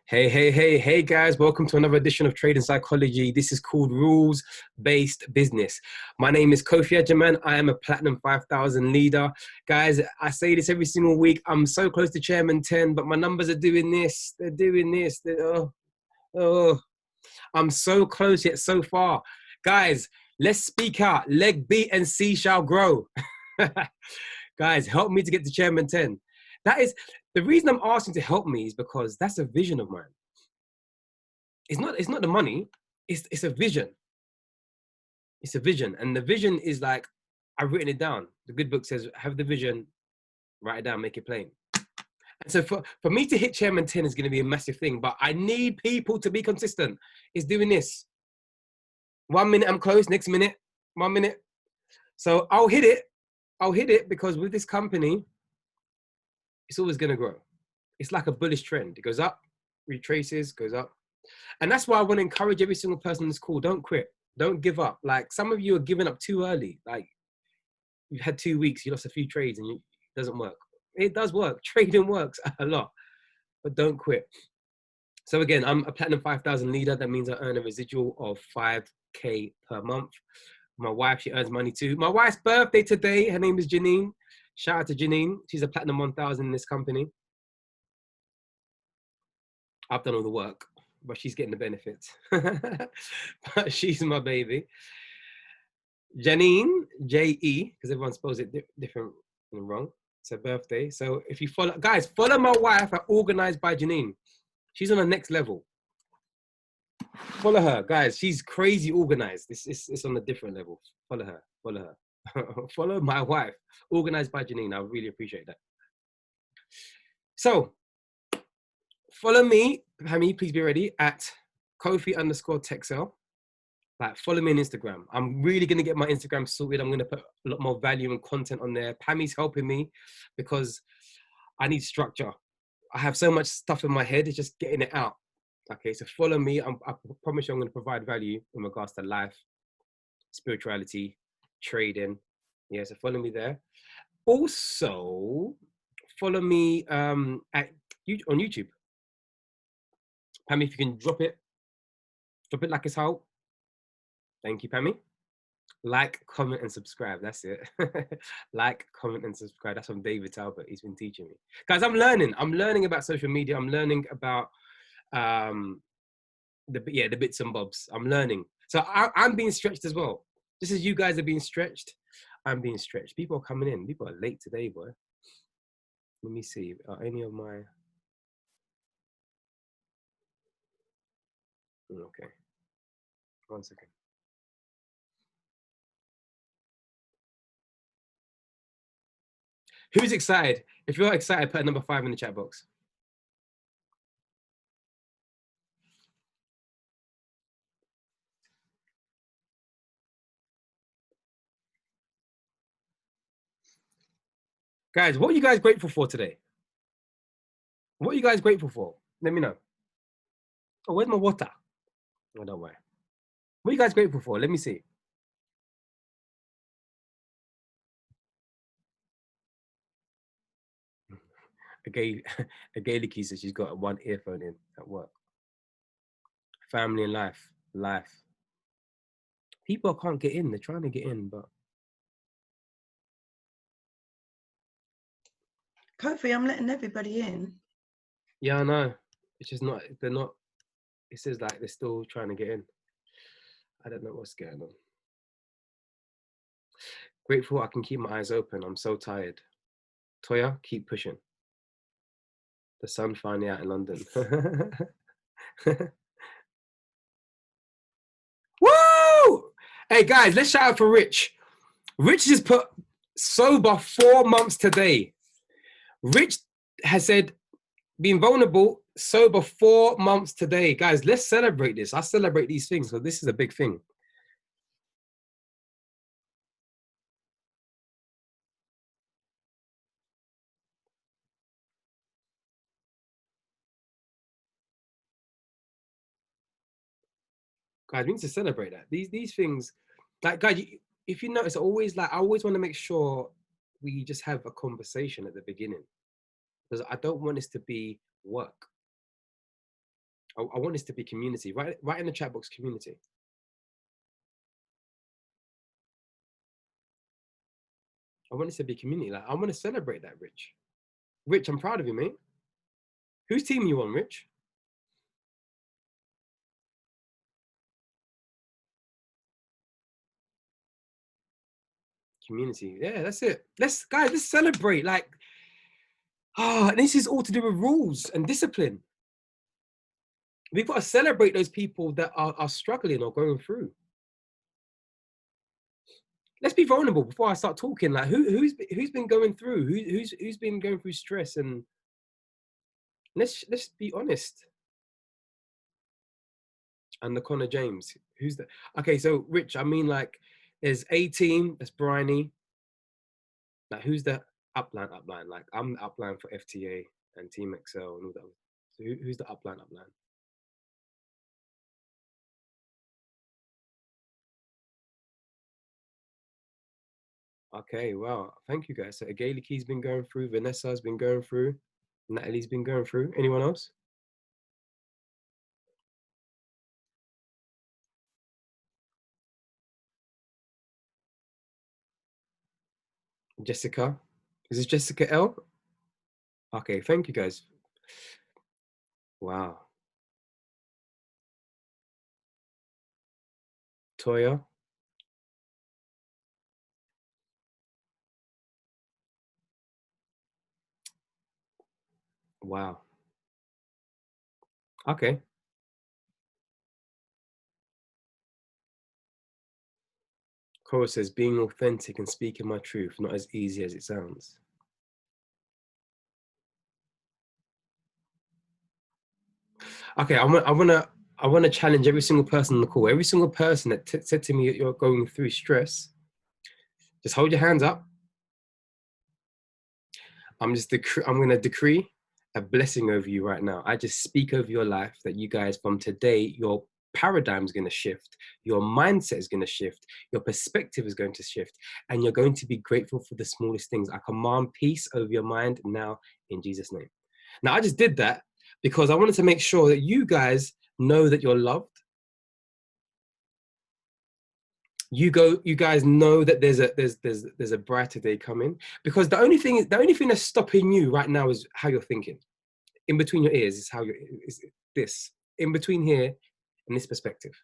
Hey, guys, welcome to another edition of Trading Psychology. This is called Rules Based Business. My name is Kofi Ajaman. I am a Platinum 5000 leader. Guys, I say this every single week. I'm so close to Chairman 10, but my numbers are doing this. They're doing this. Oh, I'm so close yet so far. Guys, let's speak out. Leg B and C shall grow. Guys, help me to get to Chairman 10. That is the reason I'm asking to help me is because that's a vision of mine. It's not the money, it's a vision. It's a vision. And the vision is like, I've written it down. The good book says, have the vision, write it down, make it plain. And so for me to hit Chairman 10 is going to be a massive thing, but I need people to be consistent. It's doing this. 1 minute I'm close, next minute, 1 minute. So I'll hit it because with this company, it's always going to grow. It's like a bullish trend. It goes up, retraces, goes up. And that's why I want to encourage every single person in this call. Don't quit. Don't give up. Like some of you are giving up too early. Like you've had 2 weeks, you lost a few trades and it doesn't work. It does work. Trading works a lot, but don't quit. So again, I'm a Platinum 5000 leader. That means I earn a residual of 5K per month. My wife, she earns money too. My wife's birthday today. Her name is Janine. Shout out to Janine. She's a Platinum 1000 in this company. I've done all the work, but she's getting the benefits. But she's my baby. Janine, J-E, because everyone spells it different and wrong. It's her birthday. So if you follow, guys, follow my wife at Organized by Janine. She's on the next level. Follow her, guys. She's crazy organized. It's on a different level. Follow her. Follow my wife, Organized by Janine. I really appreciate that. So follow me, Hammy, please be ready, at Kofi_Texel. Like, follow me on Instagram. I'm really going to get my Instagram sorted. I'm going to put a lot more value and content on there. Pammy's helping me because I need structure. I have so much stuff in my head. It's just getting it out. Okay, so follow me. I promise you I'm going to provide value in regards to life, spirituality, trading. Yeah, so follow me there. Also, follow me on YouTube. Pammy, if you can drop it like it's hot. Thank you, Pammy. Like, comment, and subscribe. That's it. Like, comment, and subscribe. That's from David Talbot. He's been teaching me. Guys, I'm learning. I'm learning about social media. I'm learning about the bits and bobs. I'm learning. So I'm being stretched as well. Just as you guys are being stretched, I'm being stretched. People are coming in. People are late today, boy. Let me see. Are any of my... Okay. 1 second. Who's excited? If you're excited, put a number 5 in the chat box. Guys, what are you guys grateful for today? What are you guys grateful for? Let me know. Oh, where's my water? Oh, don't worry. What are you guys grateful for? Let me see. Agaliki says she's got 1 earphone in at work. Family and life. People can't get in. They're trying to get in, but... Kofi, I'm letting everybody in. Yeah, I know. It's just not, they're not, it says like they're still trying to get in. I don't know what's going on. Grateful I can keep my eyes open. I'm so tired. Toya, keep pushing. The sun finally out in London. Woo! Hey guys, let's shout out for Rich. Rich just put sober 4 months today. Rich has said, being vulnerable, sober 4 months today. Guys, let's celebrate this. I celebrate these things, so this is a big thing. Guys, we need to celebrate that. These things, like, guys, if you notice, always like, I always want to make sure we just have a conversation at the beginning, because I don't want this to be work. I want this to be community. Write in the chat box, community. I want this to be community. Like, I want to celebrate that, Rich. Rich, I'm proud of you, mate. Whose team are you on, Rich? Community. Yeah, that's it. Let's celebrate. Like, this is all to do with rules and discipline. We've got to celebrate those people that are struggling or going through. Let's be vulnerable before I start talking. Like, who's been going through? Who's been going through stress? And let's be honest. And the Connor James, who's that? Okay, so Rich, I mean, like, there's A Team, that's Bryony. Like, who's the upline? Like, I'm the upline for FTA and Team Excel and all that. So who's the upline? Okay, wow. Thank you guys. So Agaliki's been going through, Vanessa's been going through, Natalie's been going through. Anyone else? Jessica. Is this Jessica L? Okay, thank you guys. Wow. Toya. Wow. Okay. Cora says, being authentic and speaking my truth, not as easy as it sounds. Okay, I want to challenge every single person on the call. Every single person that said to me that you're going through stress, just hold your hands up. I'm going to decree a blessing over you right now. I just speak over your life that you guys, from today, your paradigm is going to shift, your mindset is going to shift, your perspective is going to shift, and you're going to be grateful for the smallest things. I command peace over your mind now in Jesus' name. Now, I just did that because I wanted to make sure that you guys know that you're loved. You guys know that there's a brighter day coming, because the only thing that's stopping you right now is how you're thinking. In between your ears is this, in between here and this perspective.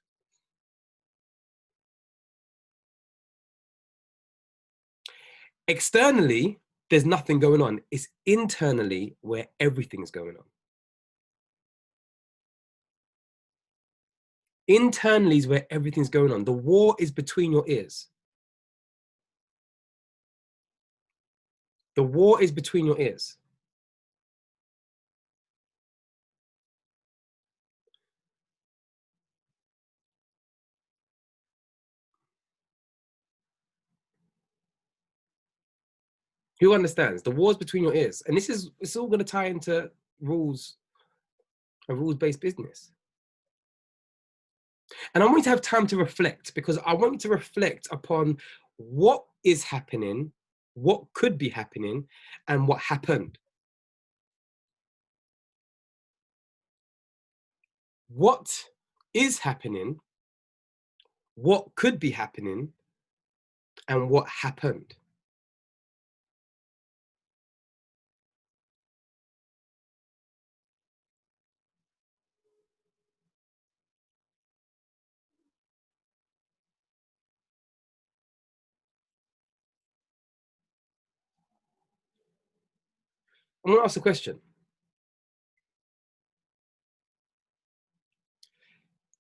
Externally, there's nothing going on. It's internally where everything's going on. Internally is where everything's going on. The war is between your ears. The war is between your ears. Who understands? The war's between your ears. And it's all going to tie into rules, a rules-based business. And I want you to have time to reflect, because I want you to reflect upon what is happening, what could be happening, and what happened. What is happening, what could be happening, and what happened. I'm going to ask a question.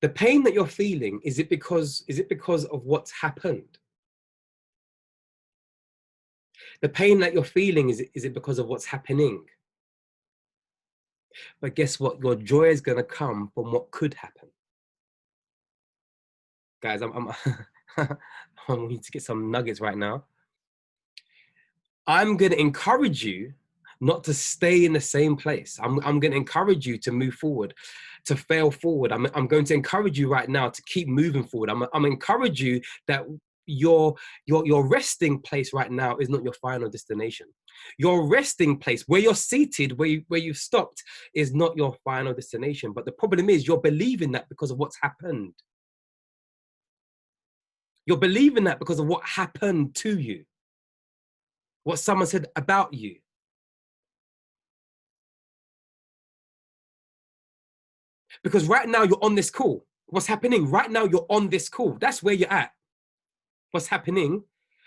The pain that you're feeling, is it because of what's happened? The pain that you're feeling, is it because of what's happening? But guess what? Your joy is going to come from what could happen. Guys, I need to get some nuggets right now. I'm going to encourage you not to stay in the same place. I'm going to encourage you to move forward, to fail forward. I'm going to encourage you right now to keep moving forward. I'm encourage you that your resting place right now is not your final destination. Your resting place, where you're seated, where you've stopped, is not your final destination. But the problem is you're believing that because of what's happened. You're believing that because of what happened to you, what someone said about you. Because right now you're on this call. What's happening? Right now you're on this call. That's where you're at. What's happening?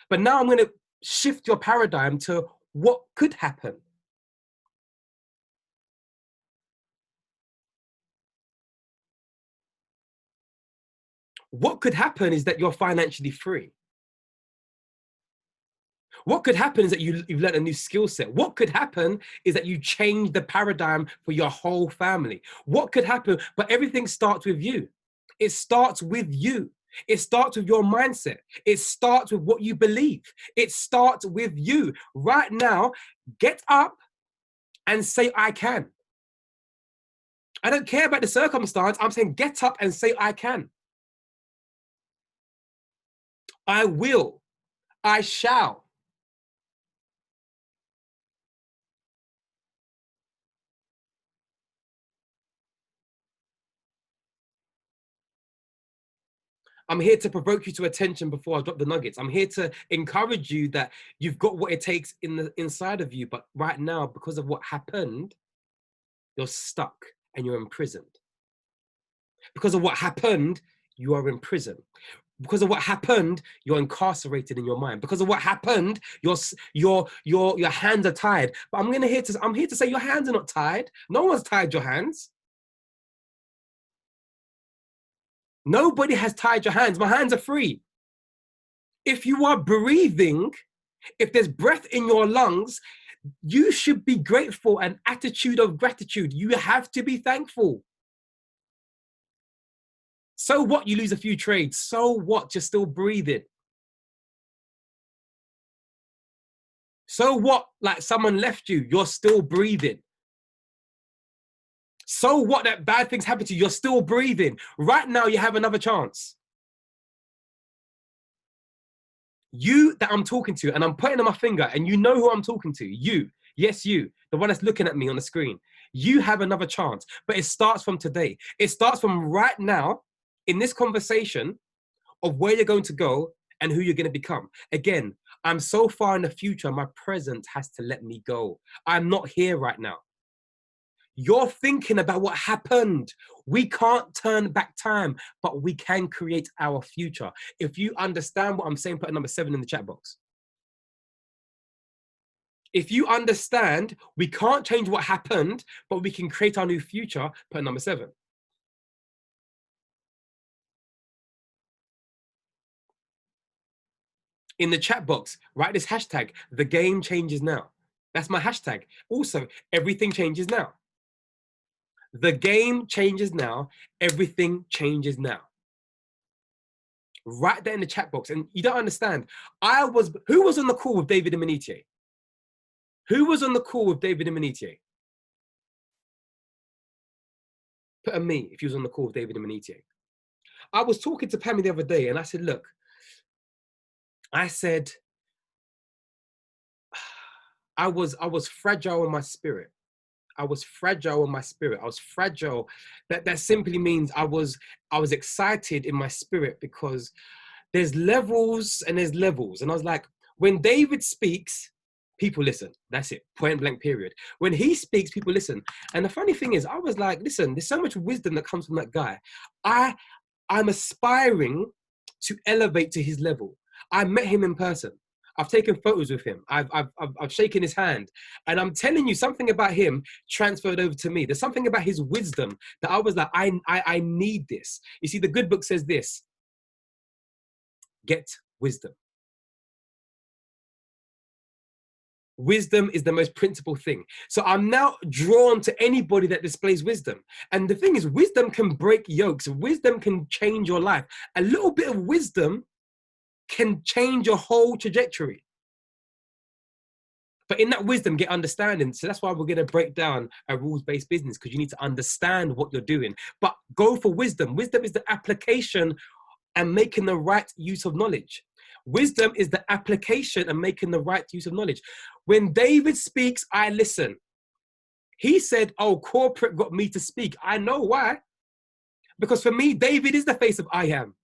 But now I'm going to shift your paradigm to what could happen. What could happen is that you're financially free. What could happen is that you've learned a new skill set. What could happen is that you change the paradigm for your whole family. What could happen? But everything starts with you. It starts with you. It starts with your mindset. It starts with what you believe. It starts with you. Right now, get up and say, I can. I don't care about the circumstance. I'm saying get up and say, I can. I will. I shall. I'm here to provoke you to attention before I drop the nuggets. I'm here to encourage you that you've got what it takes inside of you. But right now, because of what happened, you're stuck and you're imprisoned. Because of what happened, you are in prison. Because of what happened, you're incarcerated in your mind. Because of what happened, your hands are tied. But I'm here to say your hands are not tied. No one's tied your hands. Nobody has tied your hands. My hands are free. If you are breathing, if there's breath in your lungs, you should be grateful, an attitude of gratitude. You have to be thankful. So what? You lose a few trades. So what? You're still breathing. So what? Like someone left you, you're still breathing. So what that bad things happen to you, you're still breathing. Right now, you have another chance. You that I'm talking to, and I'm pointing my finger, and you know who I'm talking to. You, yes, you, the one that's looking at me on the screen. You have another chance, but it starts from today. It starts from right now in this conversation of where you're going to go and who you're going to become. Again, I'm so far in the future, my present has to let me go. I'm not here right now. You're thinking about what happened. We can't turn back time, but we can create our future. If you understand what I'm saying, put a number 7 in the chat box. If you understand, we can't change what happened, but we can create our new future, put a number 7. In the chat box, write this hashtag, the game changes now. That's my hashtag. Also, everything changes now. The game changes now. Everything changes now. Write that in the chat box. And you don't understand. Who was on the call with David Imanitie? Who was on the call with David Imanitie? Put a me if you was on the call with David Imanitie. I was talking to Pammy the other day and I said, look, I was fragile in my spirit. I was fragile in my spirit. I was fragile. That simply means I was excited in my spirit because there's levels and there's levels. And I was like, when David speaks, people listen. That's it. Point blank period. When he speaks, people listen. And the funny thing is, I was like, listen, there's so much wisdom that comes from that guy. I'm aspiring to elevate to his level. I met him in person. I've taken photos with him. I've shaken his hand. And I'm telling you, something about him transferred over to me. There's something about his wisdom that I was like, I need this. You see, the good book says this: get wisdom. Wisdom is the most principal thing. So I'm now drawn to anybody that displays wisdom. And the thing is, wisdom can break yokes. Wisdom can change your life. A little bit of wisdom can change your whole trajectory. But in that wisdom, get understanding. So that's why we're going to break down a rules-based business, because you need to understand what you're doing. But go for wisdom. Wisdom is the application and making the right use of knowledge. Wisdom is the application and making the right use of knowledge. When David speaks, I listen. He said, oh, corporate got me to speak. I know why. Because for me, David is the face of I am.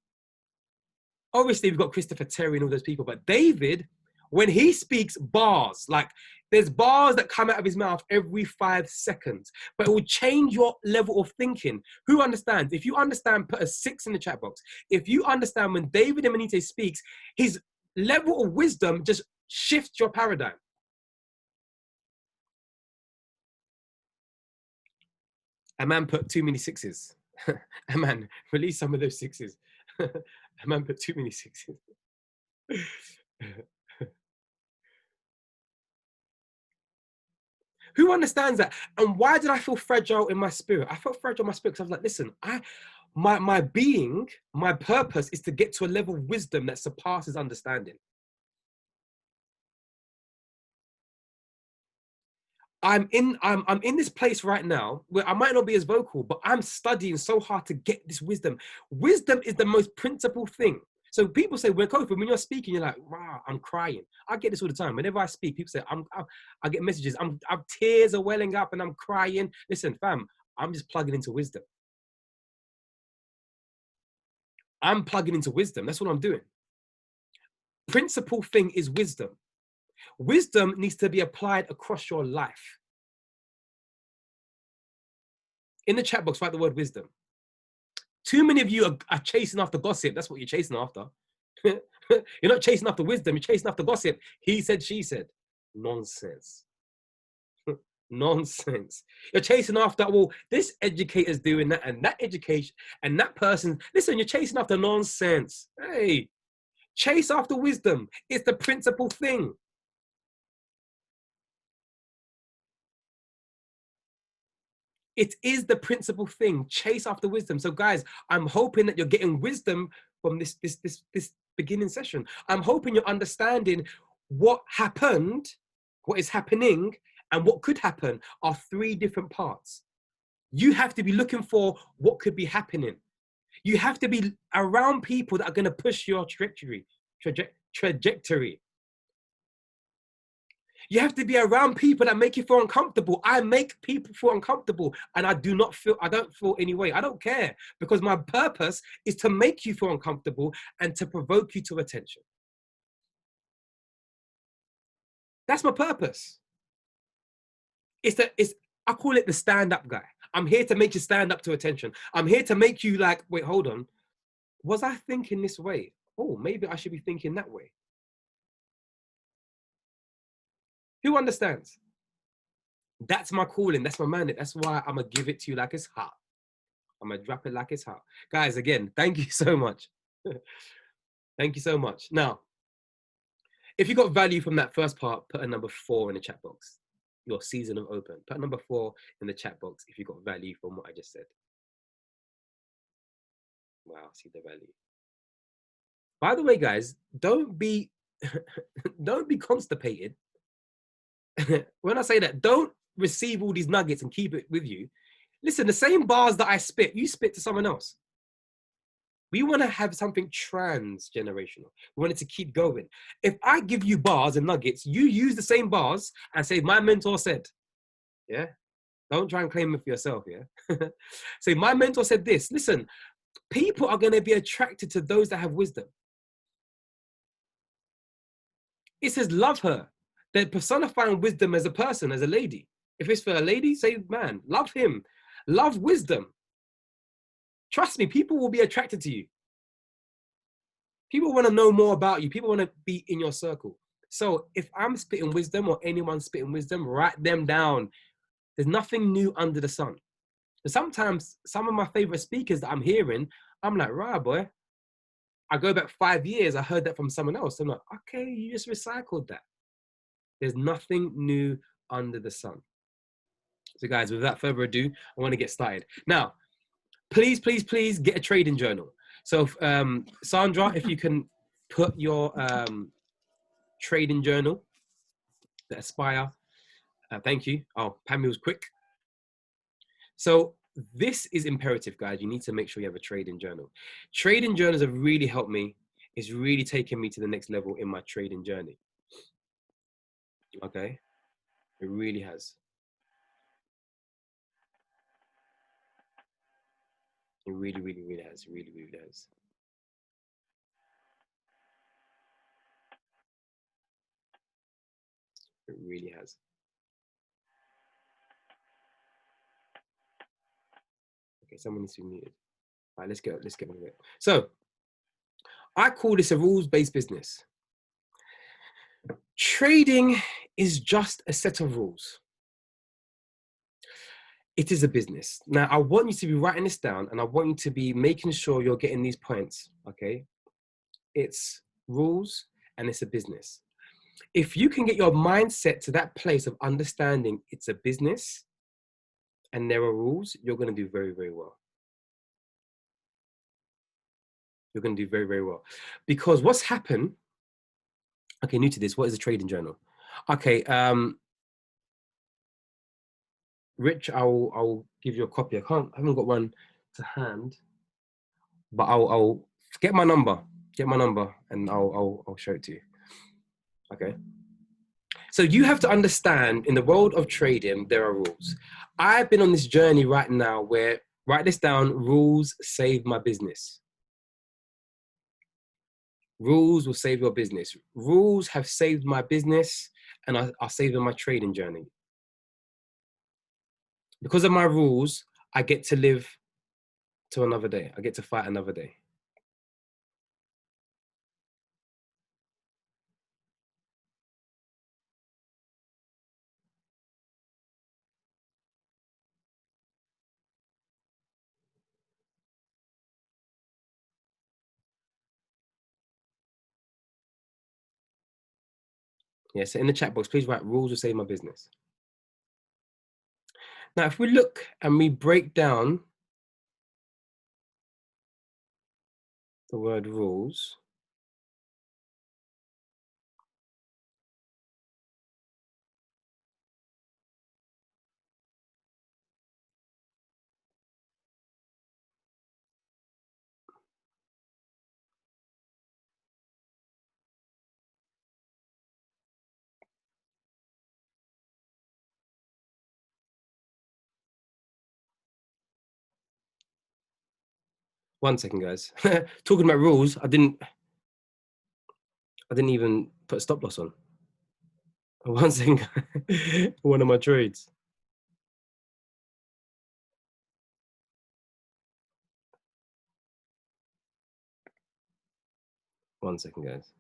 Obviously, we've got Christopher Terry and all those people, but David, when he speaks bars, like there's bars that come out of his mouth every 5 seconds, but it will change your level of thinking. Who understands? If you understand, put a 6 in the chat box. If you understand when David Emanite speaks, his level of wisdom just shifts your paradigm. A man put too many 6s. A man, release some of those 6s. A man put too many 6s. Who understands that? And why did I feel fragile in my spirit? I felt fragile in my spirit because I was like, listen, my being, my purpose is to get to a level of wisdom that surpasses understanding. I'm in this place right now where I might not be as vocal, but I'm studying so hard to get this wisdom. Wisdom is the most principal thing. So people say, when you're speaking, you're like, wow, I'm crying. I get this all the time. Whenever I speak, people say, I get messages. Tears are welling up and I'm crying. Listen, fam, I'm just plugging into wisdom. I'm plugging into wisdom. That's what I'm doing. Principal thing is wisdom. Wisdom needs to be applied across your life. In the chat box, write the word wisdom. Too many of you are chasing after gossip. That's what you're chasing after. You're not chasing after wisdom. You're chasing after gossip. He said, she said. Nonsense. Nonsense. You're chasing after, well, this educator's doing that and that education and that person. Listen, you're chasing after nonsense. Hey, chase after wisdom. It's the principal thing. It is the principal thing. Chase after wisdom. So guys, I'm hoping that you're getting wisdom from this beginning session. I'm hoping you're understanding what happened, what is happening, and what could happen are 3 different parts. You have to be looking for what could be happening. You have to be around people that are going to push your trajectory. You have to be around people that make you feel uncomfortable. I make people feel uncomfortable and I don't feel any way. I don't care because my purpose is to make you feel uncomfortable and to provoke you to attention. That's my purpose. I call it the stand-up guy. I'm here to make you stand up to attention. I'm here to make you like, wait, hold on. Was I thinking this way? Oh, maybe I should be thinking that way. Who understands? That's my calling. That's my mandate. That's why I'm going to give it to you like it's hot. I'm going to drop it like it's hot. Guys, again, thank you so much. Thank you so much. Now, if you got value from that first part, put a number 4 in the chat box. Your season of open. Put number 4 in the chat box if you got value from what I just said. Wow, see the value. By the way, guys, don't be constipated. When I say that, don't receive all these nuggets and keep it with you. Listen, the same bars that I spit, you spit to someone else. We want to have something transgenerational. We want it to keep going. If I give you bars and nuggets, you use the same bars and say, my mentor said, yeah? Don't try and claim it for yourself, yeah? Say, my mentor said this. Listen, people are going to be attracted to those that have wisdom. It says, love her. They're personifying wisdom as a person, as a lady. If it's for a lady, say, man, love him. Love wisdom. Trust me, people will be attracted to you. People want to know more about you. People want to be in your circle. So if I'm spitting wisdom or anyone's spitting wisdom, write them down. There's nothing new under the sun. But sometimes some of my favorite speakers that I'm hearing, I'm like, right, boy. I go back 5 years, I heard that from someone else. I'm like, okay, you just recycled that. There's nothing new under the sun. So guys, without further ado, I want to get started. Now, please, please, please get a trading journal. So Sandra, if you can put your trading journal, the Aspire, thank you. Oh, Pammy was quick. So this is imperative, guys. You need to make sure you have a trading journal. Trading journals have really helped me It's really taken me to the next level in my trading journey. Okay, it really has. It really, really, really has. It really, really has. It really has. Okay, someone needs to be muted. All right, let's get on with it. So I call this a rules-based business. Trading is just a set of rules. It is a business. Now, I want you to be writing this down, and I want you to be making sure you're getting these points, okay? It's rules and it's a business. If you can get your mindset to that place of understanding it's a business and there are rules, you're going to do very, very well. You're going to do very, very well. Because what's happened, okay, new to this, what is a trading journal? Okay, Rich, I'll give you a copy. I haven't got one to hand, but I'll get my number, and I'll show it to you. Okay. So you have to understand, in the world of trading, there are rules. I've been on this journey right now where, write this down, rules save my business. Rules will save your business. Rules have saved my business and are saving my trading journey. Because of my rules, I get to live to another day. I get to fight another day. Yeah, so in the chat box, please write rules will save my business. Now, if we look and we break down the word rules, one second, guys. Talking about rules, I didn't even put a stop loss on. One second, one of my trades. One second, guys.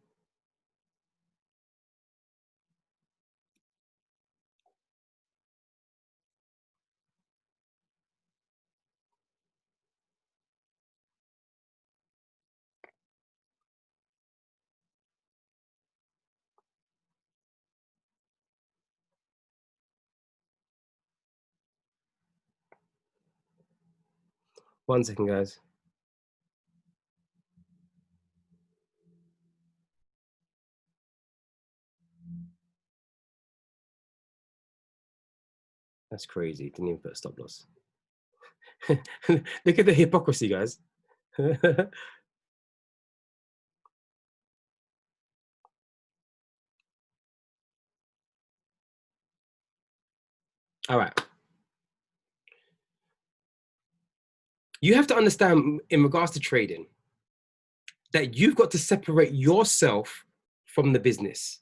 One second, guys. That's crazy. Didn't even put a stop loss. Look at the hypocrisy, guys. All right. You have to understand, in regards to trading, that you've got to separate yourself from the business.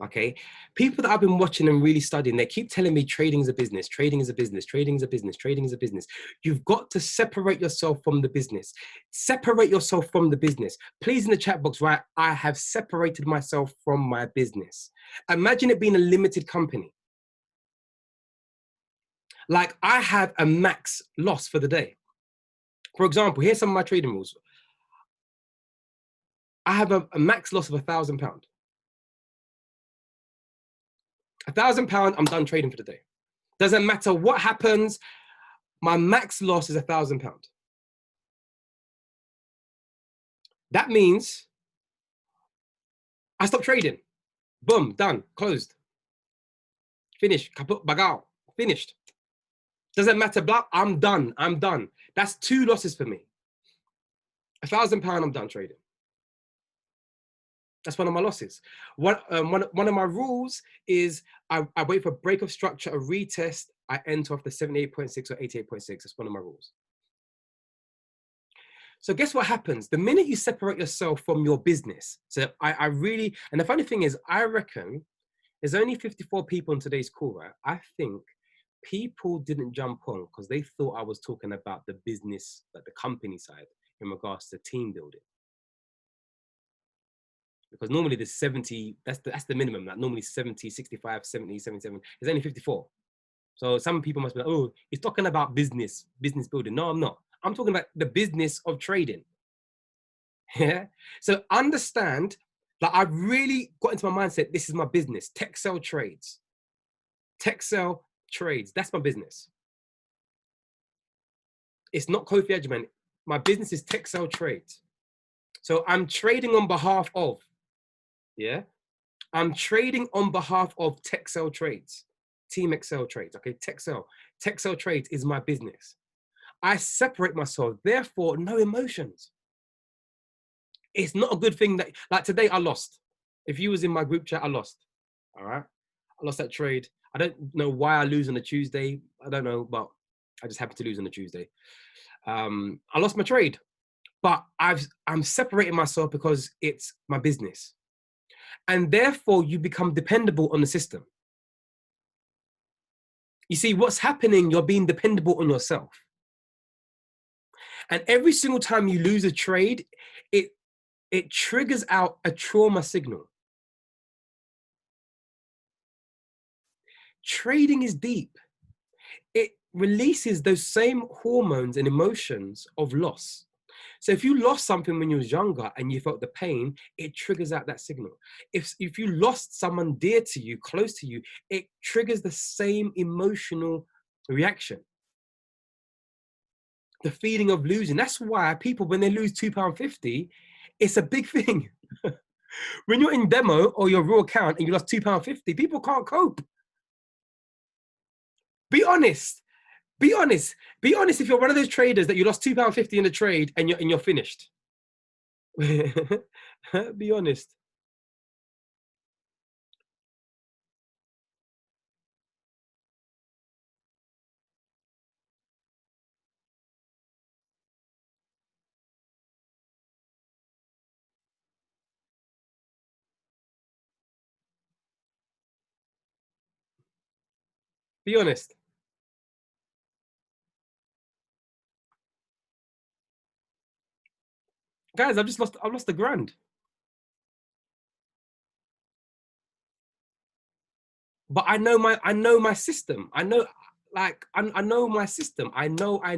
Okay, people that I've been watching and really studying, they keep telling me trading is a business, trading is a business, trading is a business, trading is a business. You've got to separate yourself from the business. Separate yourself from the business. Please, in the chat box, write, I have separated myself from my business. Imagine it being a limited company. Like, I have a max loss for the day. For example, here's some of my trading rules. I have a max loss of £1,000. £1,000, I'm done trading for the day. Doesn't matter what happens, my max loss is £1,000. That means I stop trading. Boom, done, closed. Finished, kaput, bagao, finished. Doesn't matter, blah, I'm done, I'm done. That's 2 losses for me. £1,000, I'm done trading. That's one of my losses. One of my rules is I wait for break of structure, a retest, I enter off the 78.6 or 88.6. That's one of my rules. So guess what happens? The minute you separate yourself from your business, so I really, and the funny thing is, I reckon there's only 54 people on today's call, right? I think people didn't jump on because they thought I was talking about the business, like the company side in regards to team building. Because normally there's 70, that's the minimum, like normally 70, 65, 70, 77, there's only 54. So some people must be like, oh, he's talking about business building. No, I'm not. I'm talking about the business of trading. Yeah. So understand that I've really got into my mindset, this is my business, Texel Trades. Texel Trades, that's my business. It's not Kofi Edgeman. My business is Texel Trades. So I'm trading on behalf of, yeah? I'm trading on behalf of Texel Trades, Team Excel Trades, okay? Texel Trades is my business. I separate myself, therefore, no emotions. It's not a good thing that, like today, I lost. If you was in my group chat, I lost, all right? I lost that trade. I don't know why I lose on a Tuesday. I don't know, but I just happened to lose on a Tuesday. I lost my trade, but I'm separating myself because it's my business. And therefore, you become dependable on the system. You see, what's happening, you're being dependable on yourself. And every single time you lose a trade, it triggers out a trauma signal. Trading is deep. It releases those same hormones and emotions of loss. So if you lost something when you was younger and you felt the pain, it triggers out that signal. If you lost someone dear to you, close to you, it triggers the same emotional reaction. The feeling of losing. That's why people, when they lose £2.50, it's a big thing. When you're in demo or your raw account and you lost £2.50, people can't cope. Be honest. Be honest. Be honest if you're one of those traders that you lost £2.50 in the trade and you're finished. Be honest. Be honest. Guys, I've lost £1,000. But I know my system. I know, like, I know my system. I know. I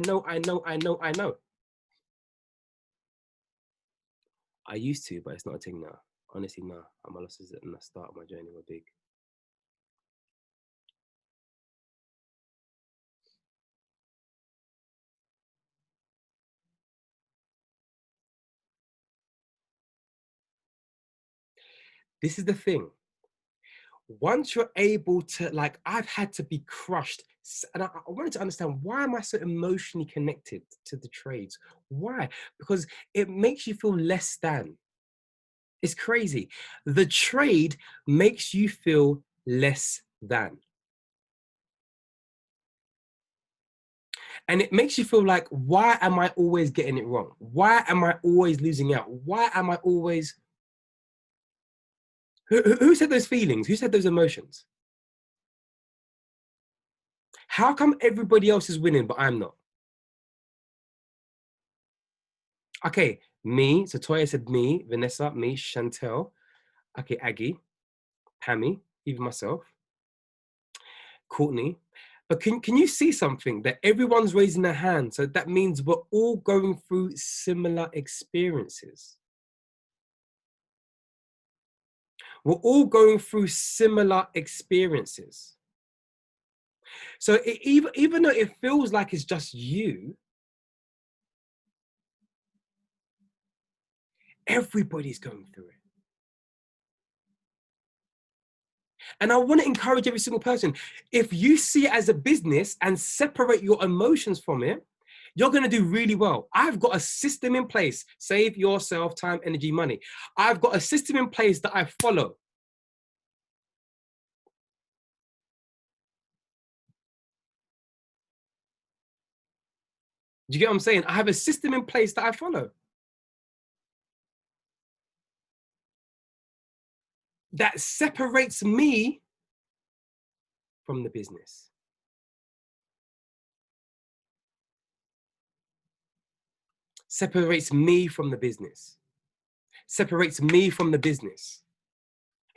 used to, but it's not a thing now. Honestly, no. My losses at the start of my journey were big. This is the thing. Once you're able to, like, I've had to be crushed. And I wanted to understand, why am I so emotionally connected to the trades? Why? Because it makes you feel less than. It's crazy. The trade makes you feel less than. And it makes you feel like, why am I always getting it wrong? Why am I always losing out? Why am I always... Who said those feelings? Who said those emotions? How come everybody else is winning, but I'm not? Okay, me, so Toya said me, Vanessa, me, Chantel, okay, Aggie, Pammy, even myself, Courtney. But can you see something? That everyone's raising their hand, so that means we're all going through similar experiences. We're all going through similar experiences. So even though it feels like it's just you, everybody's going through it. And I want to encourage every single person, if you see it as a business and separate your emotions from it, you're going to do really well. I've got a system in place. Save yourself time, energy, money. I've got a system in place that I follow. Do you get what I'm saying? I have a system in place that I follow. That separates me from the business. Separates me from the business. Separates me from the business.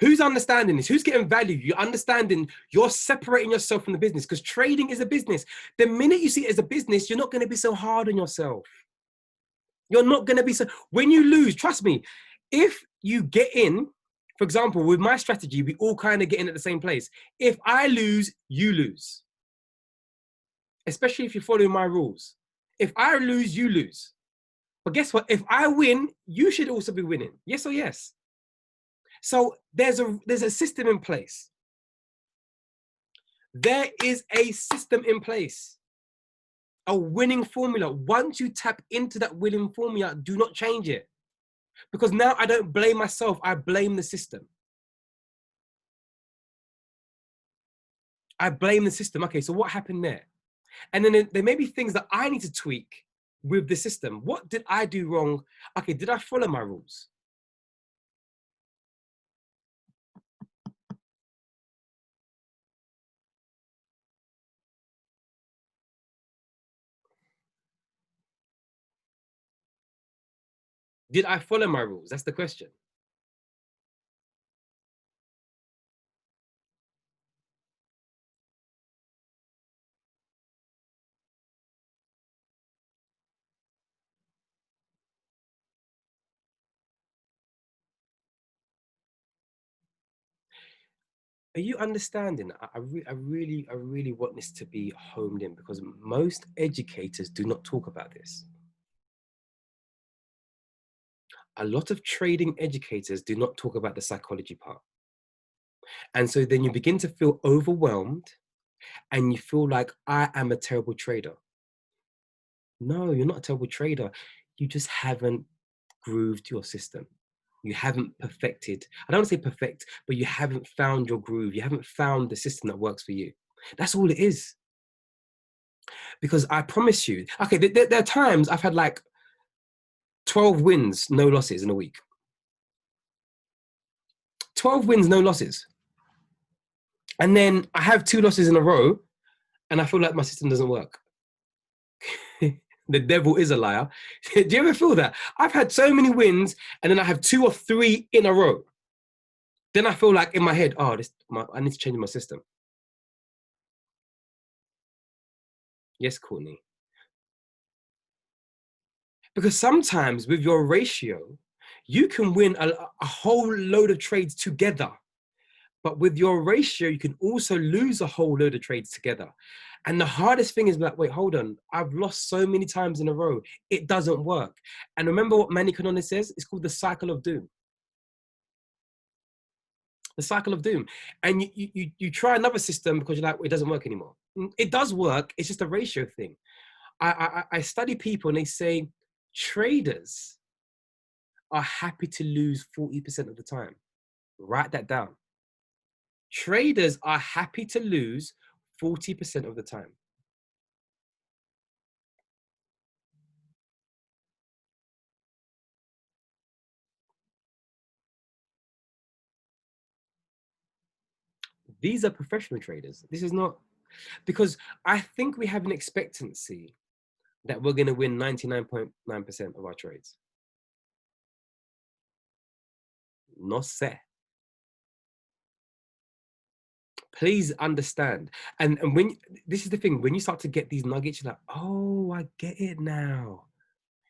Who's understanding this? Who's getting value? You're understanding, you're separating yourself from the business, because trading is a business. The minute you see it as a business, you're not going to be so hard on yourself. You're not going to be so, when you lose, trust me, if you get in, for example, with my strategy, we all kind of get in at the same place. If I lose, you lose. Especially if you're following my rules. If I lose, you lose. But guess what? If I win, you should also be winning. Yes or yes? So there's a system in place. There is a system in place. A winning formula. Once you tap into that winning formula, do not change it. Because now I don't blame myself, I blame the system. I blame the system. Okay, so what happened there? And then there may be things that I need to tweak with the system. What did I do wrong? Okay, did I follow my rules? Did I follow my rules? That's the question. Are you understanding? I really want this to be honed in, because most educators do not talk about this. A lot of trading educators do not talk about the psychology part. And so then you begin to feel overwhelmed and you feel like, I am a terrible trader. No, you're not a terrible trader. You just haven't grooved your system. You haven't perfected. I don't want to say perfect, but you haven't found your groove. You haven't found the system that works for you. That's all it is. Because I promise you, okay, there are times I've had like 12 wins, no losses in a week. 12 wins, no losses. And then I have 2 losses in a row and I feel like my system doesn't work. The devil is a liar. Do you ever feel that? I've had so many wins and then I have 2 or 3 in a row. Then I feel like in my head, oh, I need to change my system. Yes, Courtney. Because sometimes with your ratio, you can win a whole load of trades together. But with your ratio, you can also lose a whole load of trades together. And the hardest thing is like, wait, hold on. I've lost so many times in a row. It doesn't work. And remember what Manny Canonic says? It's called the cycle of doom. The cycle of doom. And you try another system because you're like, well, it doesn't work anymore. It does work. It's just a ratio thing. I study people and they say traders are happy to lose 40% of the time. Write that down. Traders are happy to lose 40% of the time. These are professional traders. This is not, because I think we have an expectancy that we're going to win 99.9% of our trades. No sé. Please understand. And when, this is the thing, when you start to get these nuggets, you're like, oh, I get it now.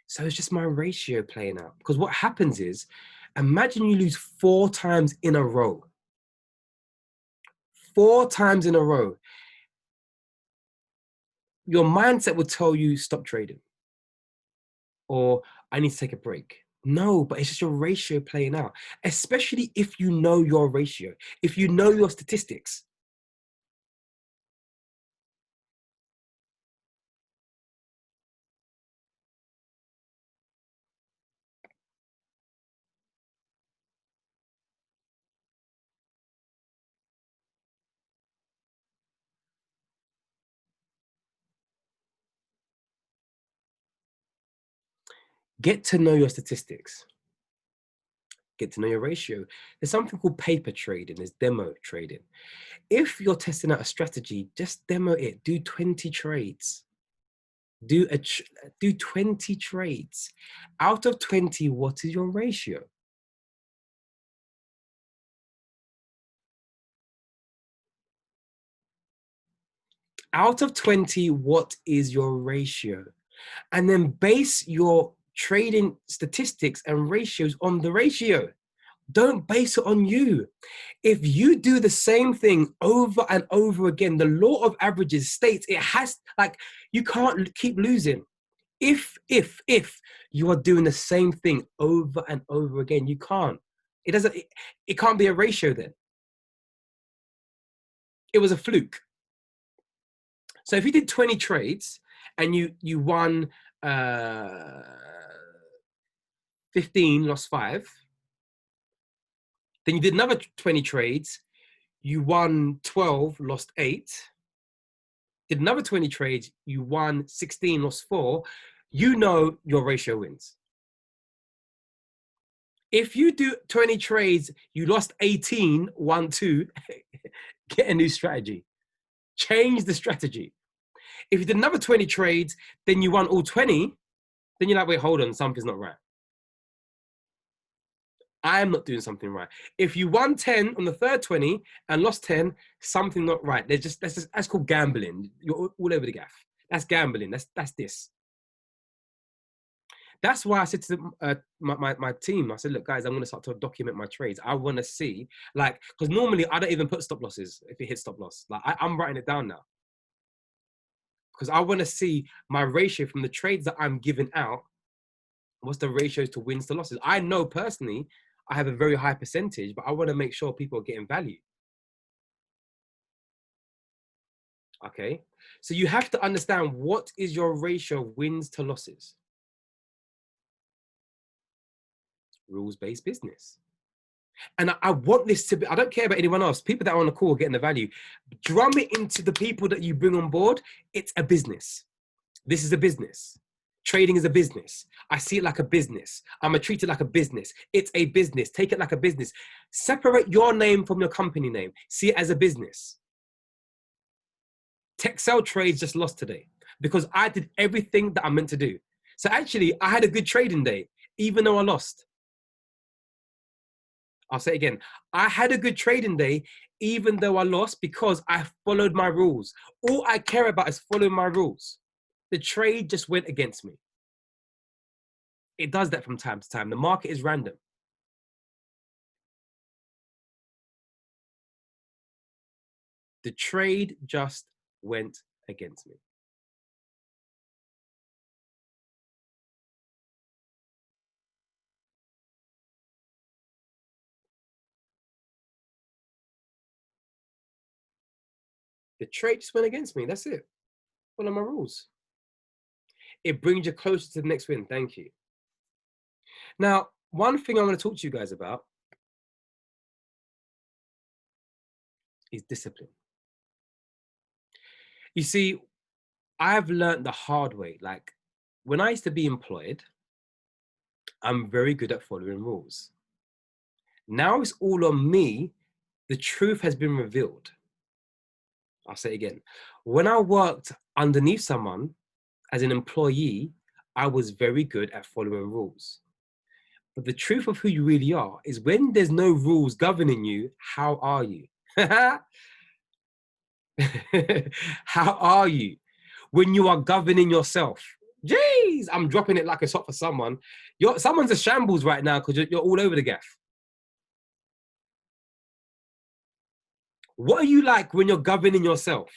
So it's just my ratio playing out. Because what happens is, imagine you lose 4 times in a row. 4 times in a row. Your mindset will tell you, stop trading. Or I need to take a break. No, but it's just your ratio playing out. Especially if you know your ratio, if you know your statistics. Get to know your statistics. Get to know your ratio. There's something called paper trading. There's demo trading. If you're testing out a strategy, just demo it. Do 20 trades. Do 20 trades. Out of 20, what is your ratio? Out of 20, what is your ratio? And then base your trading statistics and ratios on the ratio. Don't base it on you. If you do the same thing over and over again, the law of averages states it has, like, you can't keep losing. If you are doing the same thing over and over again, you can't. It can't be a ratio then. It was a fluke. So if you did 20 trades and you won 15, lost 5, then you did another 20 trades, you won 12, lost 8, did another 20 trades, you won 16, lost 4, you know your ratio wins. If you do 20 trades, you lost 18, won 2, get a new strategy. Change the strategy. If you did another 20 trades, then you won all 20, then you're like, wait, hold on, something's not right. I'm not doing something right. If you won 10 on the third 20 and lost 10, something not right. That's called gambling. You're all over the gaff. That's gambling. That's this. That's why I said to my team, I said, look, guys, I'm going to start to document my trades. I want to see, like, because normally I don't even put stop losses if it hits stop loss. Like, I'm writing it down now. Because I want to see my ratio from the trades that I'm giving out. What's the ratios to wins to losses? I know personally, I have a very high percentage, but I want to make sure people are getting value. Okay. So you have to understand what is your ratio of wins to losses. Rules-based business. And I want this to be, I don't care about anyone else. People that are on the call are getting the value. Drum it into the people that you bring on board. It's a business. This is a business. Trading is a business. I see it like a business. I'm gonna treat it like a business. It's a business. Take it like a business. Separate your name from your company name. See it as a business. Texel Trades just lost today because I did everything that I meant to do. So actually, I had a good trading day, even though I lost. I'll say it again. I had a good trading day, even though I lost, because I followed my rules. All I care about is following my rules. The trade just went against me. It does that from time to time. The market is random. The trade just went against me. The trade just went against me. That's it. Follow my rules. It brings you closer to the next win. Thank you. Now, one thing I want to talk to you guys about is discipline. You see, I've learned the hard way. Like, when I used to be employed, I'm very good at following rules. Now it's all on me. The truth has been revealed. I'll say it again. When I worked underneath someone as an employee, I was very good at following rules. But the truth of who you really are is when there's no rules governing you, how are you? How are you? When you are governing yourself. Jeez, I'm dropping it like it's hot for someone. Someone's a shambles right now because you're all over the gaff. What are you like when you're governing yourself?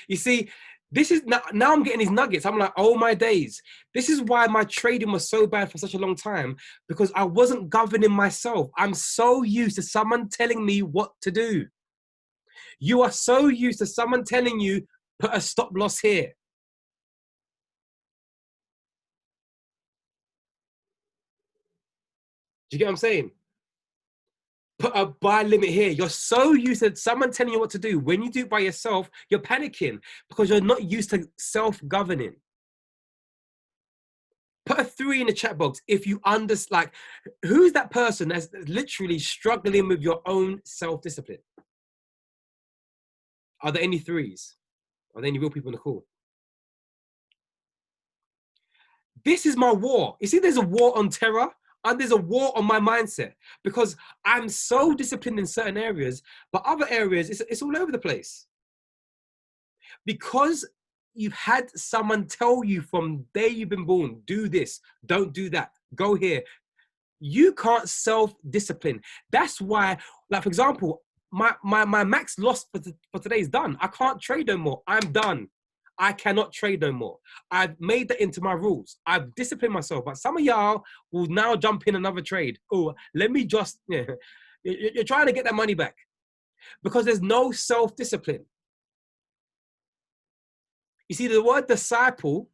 You see, this is now I'm getting these nuggets. I'm like, oh my days. This is why my trading was so bad for such a long time, because I wasn't governing myself. I'm so used to someone telling me what to do. You are so used to someone telling you, put a stop loss here. Do you get what I'm saying? Put a buy limit here. You're so used to someone telling you what to do. When you do it by yourself, you're panicking because you're not used to self-governing. Put a 3 in the chat box if you understand. Like, who's that person that's literally struggling with your own self-discipline? Are there any 3s? Are there any real people in the call? This is my war. You see, there's a war on terror and there's a war on my mindset because I'm so disciplined in certain areas, but other areas, it's all over the place. Because you've had someone tell you from the day you've been born, do this, don't do that, go here. You can't self-discipline. That's why, like, for example, my max loss for today is done. I can't trade no more. I'm done. I cannot trade no more. I've made that into my rules. I've disciplined myself. But some of y'all will now jump in another trade. Oh, let me just, yeah. You're trying to get that money back because there's no self-discipline. You see, the word disciple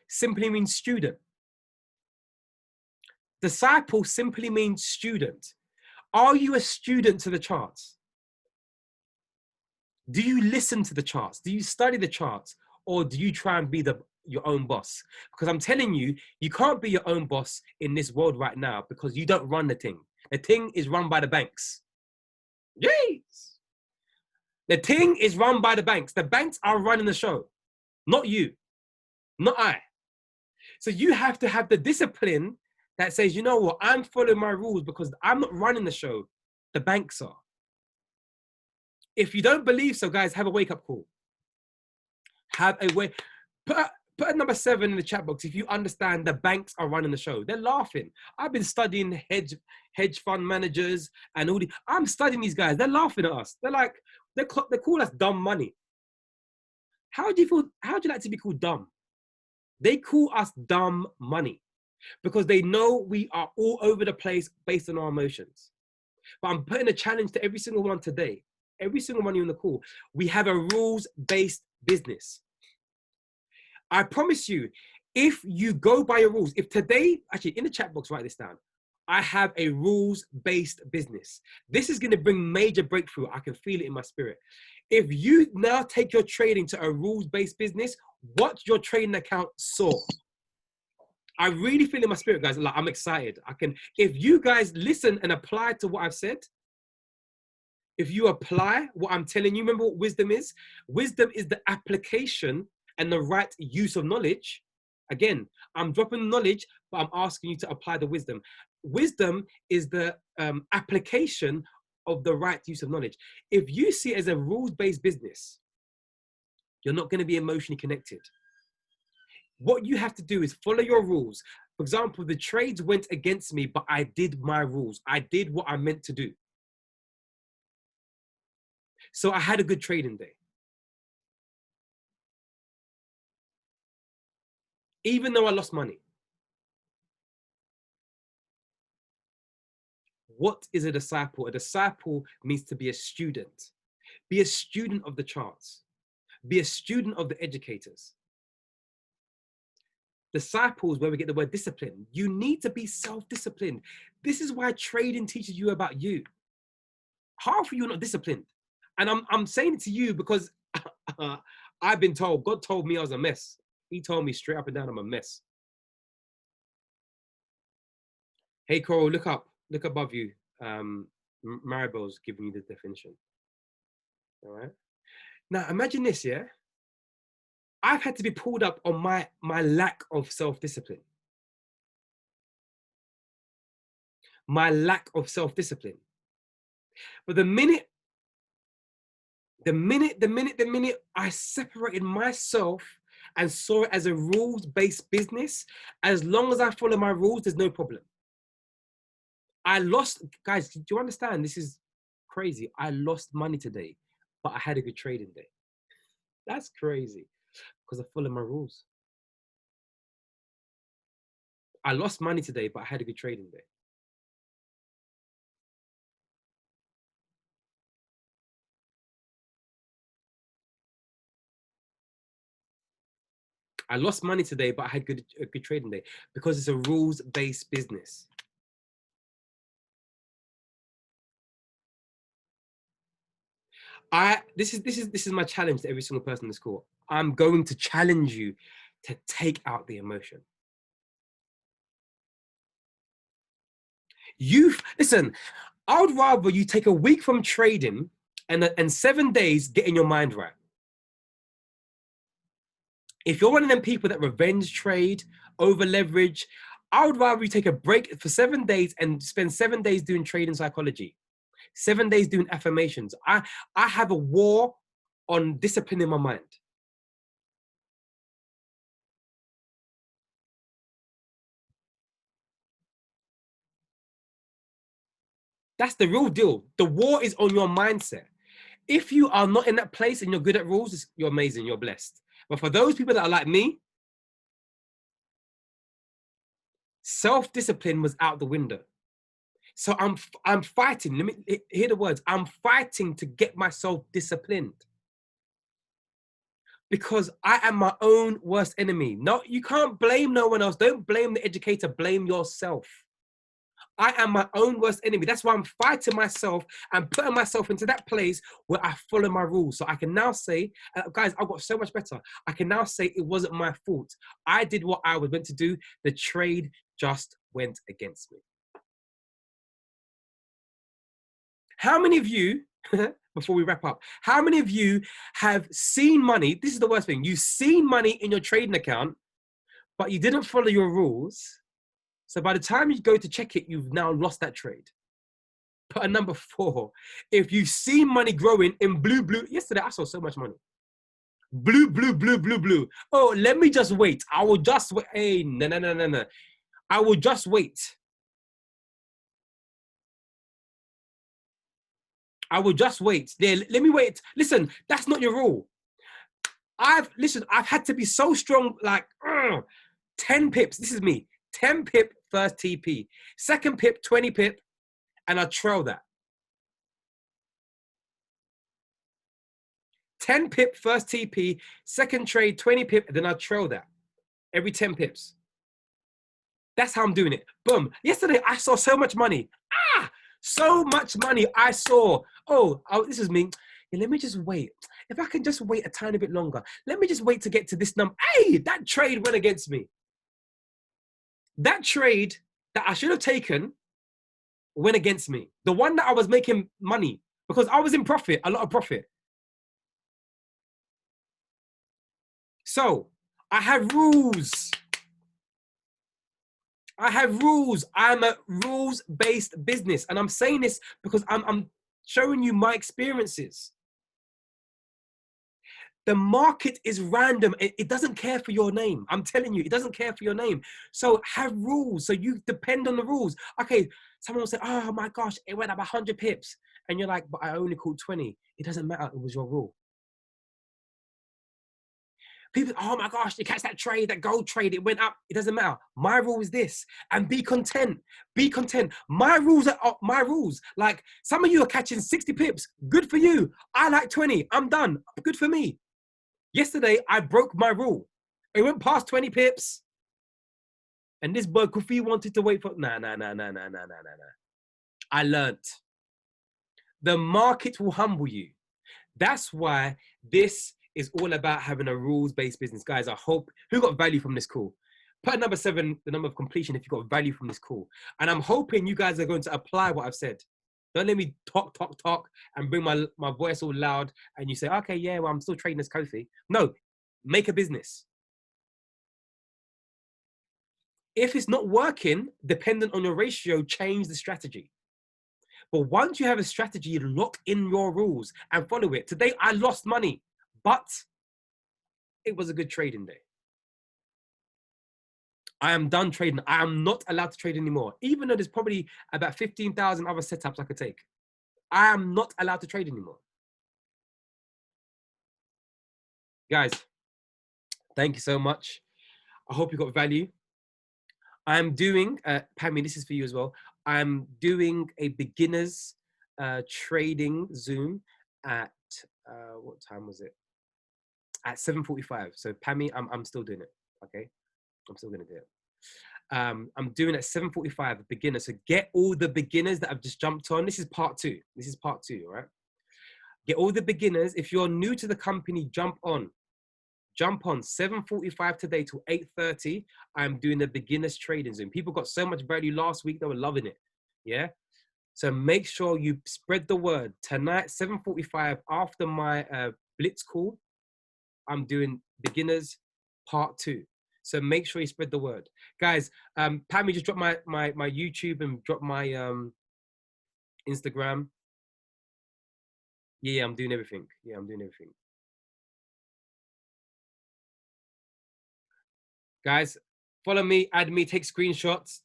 simply means student. Disciple simply means student. Are you a student to the charts? Do you listen to the charts? Do you study the charts? Or do you try and be your own boss? Because I'm telling you, you can't be your own boss in this world right now because you don't run the thing. The thing is run by the banks. Yes. The thing is run by the banks. The banks are running the show, not you, not I. So you have to have the discipline that says, you know what, I'm following my rules because I'm not running the show. The banks are. If you don't believe so, guys, have a wake-up call. Have a way. Put a number 7 in the chat box if you understand the banks are running the show. They're laughing. I've been studying hedge fund managers and all the. I'm studying these guys. They're laughing at us. They're like, they call us dumb money. How do you feel? How do you like to be called dumb? They call us dumb money because they know we are all over the place based on our emotions. But I'm putting a challenge to every single one today. Every single one of you on the call. We have a rules-based business. I promise you, if you go by your rules, if today, actually in the chat box, write this down. I have a rules-based business. This is going to bring major breakthrough. I can feel it in my spirit. If you now take your trading to a rules-based business, watch your trading account soar. I really feel in my spirit, guys. Like, I'm excited. If you guys listen and apply to what I've said, if you apply what I'm telling you, remember what wisdom is? Wisdom is the application and the right use of knowledge. Again, I'm dropping knowledge, but I'm asking you to apply the wisdom. Wisdom is the application of the right use of knowledge. If you see it as a rules-based business, you're not going to be emotionally connected. What you have to do is follow your rules. For example, the trades went against me, but I did my rules. I did what I meant to do. So I had a good trading day. Even though I lost money. What is a disciple? A disciple means to be a student. Be a student of the charts. Be a student of the educators. Disciples, where we get the word discipline. You need to be self-disciplined. This is why trading teaches you about you. Half of you are not disciplined. And I'm saying it to you because I've been told, God told me I was a mess. He told me straight up and down I'm a mess. Hey, Coral, look above you. Maribel's giving you the definition. All right. Now, imagine this, yeah? I've had to be pulled up on my lack of self-discipline. My lack of self-discipline. But the minute I separated myself and saw it as a rules-based business, as long as I follow my rules, there's no problem. I lost, guys, do you understand? This is crazy. I lost money today, but I had a good trading day. That's crazy because I follow my rules. I lost money today, but I had a good trading day. I lost money today, but I had a good trading day because it's a rules-based business. This is my challenge to every single person in this call. I'm going to challenge you to take out the emotion. Listen, I would rather you take a week from trading and 7 days getting your mind right. If you're one of them people that revenge trade, over leverage, I would rather you take a break for 7 days and spend 7 days doing trading psychology, 7 days doing affirmations. I have a war on discipline in my mind. That's the real deal. The war is on your mindset. If you are not in that place and you're good at rules, you're amazing, you're blessed. But for those people that are like me, self-discipline was out the window. So I'm fighting. Let me hear the words. I'm fighting to get myself disciplined. Because I am my own worst enemy. No, you can't blame no one else. Don't blame the educator, blame yourself. I am my own worst enemy. That's why I'm fighting myself and putting myself into that place where I follow my rules. So I can now say, guys, I got so much better. I can now say it wasn't my fault. I did what I was meant to do. The trade just went against me. How many of you, before we wrap up, how many of you have seen money? This is the worst thing. You've seen money in your trading account, but you didn't follow your rules. So by the time you go to check it, you've now lost that trade. But number 4, if you see money growing in blue, yesterday I saw so much money. Blue. Oh, let me just wait. I will just wait. Hey, no. I will just wait. I will just wait. There, let me wait. Listen, that's not your rule. I've had to be so strong, like 10 pips. This is me. 10 pip first TP. Second pip, 20 pip, and I trail that. 10 pip first TP, second trade, 20 pip, and then I trail that. Every 10 pips. That's how I'm doing it. Boom. Yesterday, I saw so much money. So much money I saw. Oh, this is me. Yeah, let me just wait. If I can just wait a tiny bit longer, let me just wait to get to this number. Hey, that trade went against me. That trade that I should have taken went against me. The one that I was making money because I was in profit, a lot of profit. So I have rules. I'm a rules-based business. And I'm saying this because I'm showing you my experiences. The market is random. It doesn't care for your name. I'm telling you, it doesn't care for your name. So have rules. So you depend on the rules. Okay, someone will say, oh my gosh, it went up 100 pips. And you're like, but I only called 20. It doesn't matter. It was your rule. People, oh my gosh, you catch that trade, that gold trade, it went up. It doesn't matter. My rule is this, and be content. Be content. My rules are my rules. Like some of you are catching 60 pips. Good for you. I like 20. I'm done. Good for me. Yesterday, I broke my rule. It went past 20 pips. And this boy, Kofi, wanted to wait for, nah. I learned. The market will humble you. That's why this is all about having a rules-based business. Guys, I hope, who got value from this call? Put number 7, the number of completion, if you got value from this call. And I'm hoping you guys are going to apply what I've said. Don't let me talk and bring my voice all loud and you say, okay, yeah, well, I'm still trading as Kofi. No, make a business. If it's not working, dependent on your ratio, change the strategy. But once you have a strategy, lock in your rules and follow it. Today, I lost money, but it was a good trading day. I am done trading. I am not allowed to trade anymore, even though there's probably about 15,000 other setups I could take. I am not allowed to trade anymore. Guys, thank you so much. I hope you got value. I'm doing, Pammy, this is for you as well. I'm doing a beginners trading Zoom at, what time was it? At 7:45. So Pammy, I'm still doing it, okay? I'm still gonna do it. I'm doing at 7:45, beginner. So get all the beginners that I've just jumped on. This is part 2. This is part 2, all right? Get all the beginners. If you're new to the company, jump on. Jump on 7:45 today till 8:30. I'm doing a beginner's trading Zoom. People got so much value last week. They were loving it. Yeah. So make sure you spread the word. Tonight, 7:45 after my Blitz call, I'm doing beginners part 2. So make sure you spread the word. Guys, Pammy just dropped my YouTube and dropped my Instagram. Yeah, I'm doing everything. Yeah, I'm doing everything. Guys, follow me, add me, take screenshots,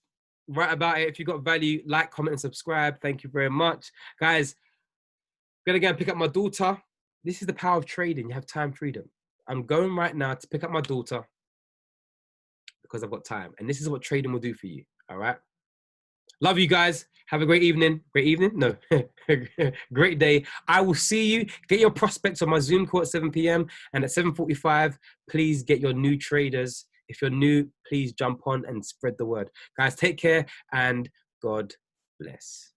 write about it. If you got value, like, comment, and subscribe. Thank you very much. Guys, I'm gonna go and pick up my daughter. This is the power of trading. You have time freedom. I'm going right now to pick up my daughter because I've got time. And this is what trading will do for you. All right. Love you guys. Have a great evening. Great evening? No. Great day. I will see you. Get your prospects on my Zoom call at 7 p.m. And at 7:45, please get your new traders. If you're new, please jump on and spread the word. Guys, take care and God bless.